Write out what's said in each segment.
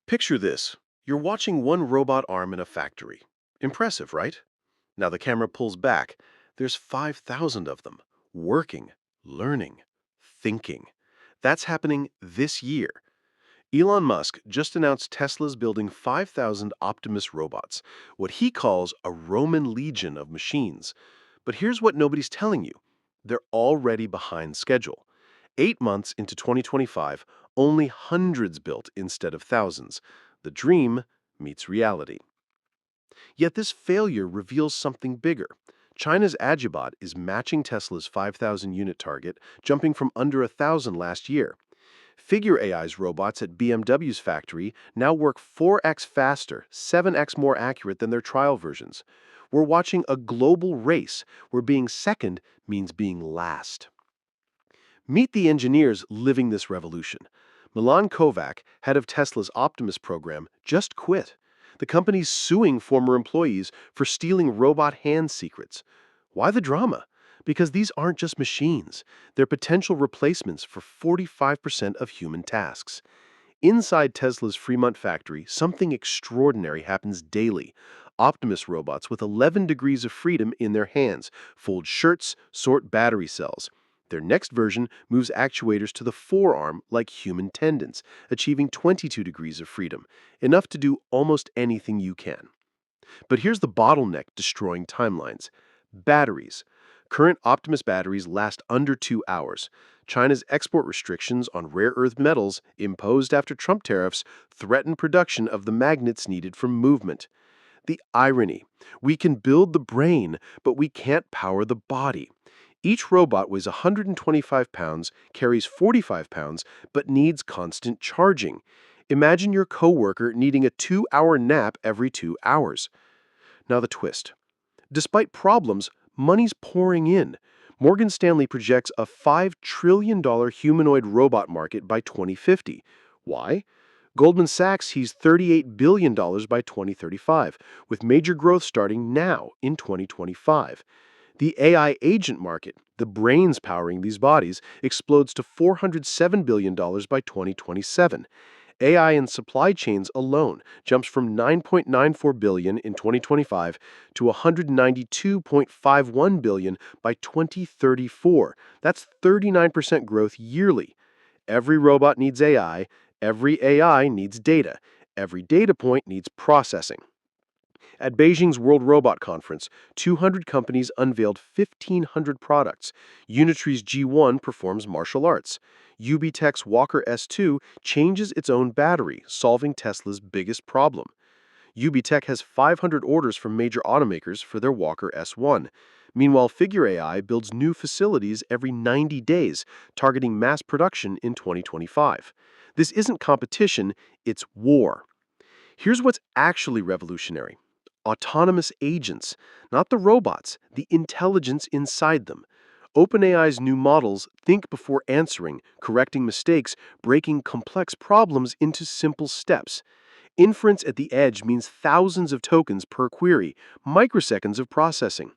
Picture this. You're watching one robot arm in a factory. Impressive, right? Now the camera pulls back. There's 5,000 of them, working, learning, thinking. That's happening this year. Elon Musk just announced Tesla's building 5,000 Optimus robots, what he calls a Roman legion of machines. But here's what nobody's telling you. They're already behind schedule. 8 months into 2025, only hundreds built instead of thousands. The dream meets reality. Yet this failure reveals something bigger. China's Agibot is matching Tesla's 5,000 unit target, jumping from under 1,000 last year. Figure AI's robots at BMW's factory now work 4x faster, 7x more accurate than their trial versions. We're watching a global race where being second means being last. Meet the engineers living this revolution. Milan Kovac, head of Tesla's Optimus program, just quit. The company's suing former employees for stealing robot hand secrets. Why the drama? Because these aren't just machines. They're potential replacements for 45% of human tasks. Inside Tesla's Fremont factory, something extraordinary happens daily. Optimus robots with 11 degrees of freedom in their hands fold shirts, sort battery cells. Their next version moves actuators to the forearm like human tendons, achieving 22 degrees of freedom, enough to do almost anything you can. But here's the bottleneck destroying timelines. Batteries. Current Optimus batteries last under 2 hours. China's export restrictions on rare earth metals imposed after Trump tariffs threaten production of the magnets needed for movement. The irony. We can build the brain, but we can't power the body. Each robot weighs 125 pounds, carries 45 pounds, but needs constant charging. Imagine your coworker needing a 2-hour nap every 2 hours. Now the twist. Despite problems, money's pouring in. Morgan Stanley projects a $5 trillion humanoid robot market by 2050. Why? Goldman Sachs sees $38 billion by 2035, with major growth starting now in 2025. The AI agent market, the brains powering these bodies, explodes to $407 billion by 2027. AI in supply chains alone jumps from $9.94 billion in 2025 to $192.51 billion by 2034. That's 39% growth yearly. Every robot needs AI, every AI needs data, every data point needs processing. At Beijing's World Robot Conference, 200 companies unveiled 1,500 products. Unitree's G1 performs martial arts. UBTech's Walker S2 changes its own battery, solving Tesla's biggest problem. UBTech has 500 orders from major automakers for their Walker S1. Meanwhile, Figure AI builds new facilities every 90 days, targeting mass production in 2025. This isn't competition, it's war. Here's what's actually revolutionary. Autonomous agents, not the robots, the intelligence inside them. OpenAI's new models think before answering, correcting mistakes, breaking complex problems into simple steps. Inference at the edge means thousands of tokens per query, microseconds of processing.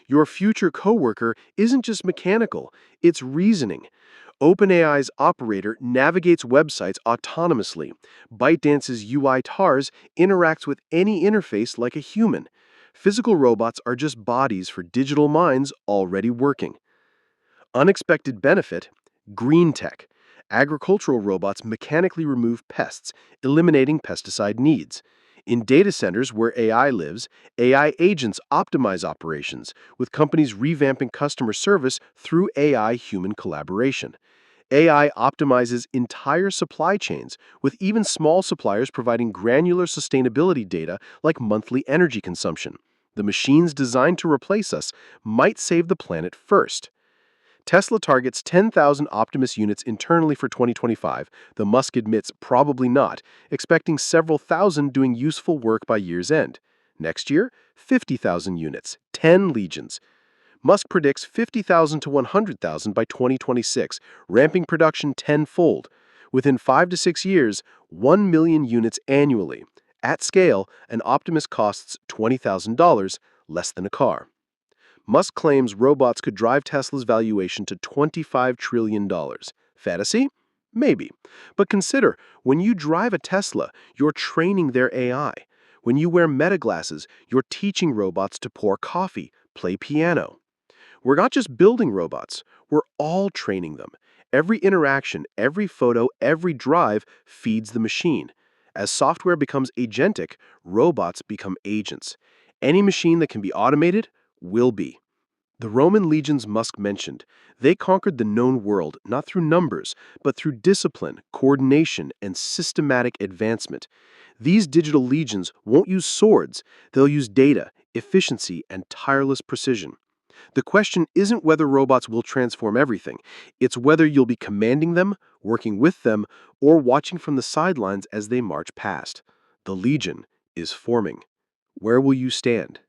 Your future coworker isn't just mechanical, it's reasoning. OpenAI's operator navigates websites autonomously. ByteDance's UI TARS interacts with any interface like a human. Physical robots are just bodies for digital minds already working. Unexpected benefit: green tech. Agricultural robots mechanically remove pests, eliminating pesticide needs. In data centers where AI lives, AI agents optimize operations, with companies revamping customer service through AI-human collaboration. AI optimizes entire supply chains, with even small suppliers providing granular sustainability data like monthly energy consumption. The machines designed to replace us might save the planet first. Tesla targets 10,000 Optimus units internally for 2025, though Musk admits probably not, expecting several thousand doing useful work by year's end. Next year, 50,000 units, 10 legions. Musk predicts 50,000 to 100,000 by 2026, ramping production tenfold. Within 5 to 6 years, 1 million units annually. At scale, an Optimus costs $20,000, less than a car. Musk claims robots could drive Tesla's valuation to $25 trillion. Fantasy? Maybe. But consider, when you drive a Tesla, you're training their AI. When you wear meta glasses, you're teaching robots to pour coffee, play piano. We're not just building robots, we're all training them. Every interaction, every photo, every drive feeds the machine. As software becomes agentic, robots become agents. Any machine that can be automated will be. The Roman legions Musk mentioned, they conquered the known world not through numbers, but through discipline, coordination, and systematic advancement. These digital legions won't use swords, they'll use data, efficiency, and tireless precision. The question isn't whether robots will transform everything, it's whether you'll be commanding them, working with them, or watching from the sidelines as they march past. The legion is forming. Where will you stand?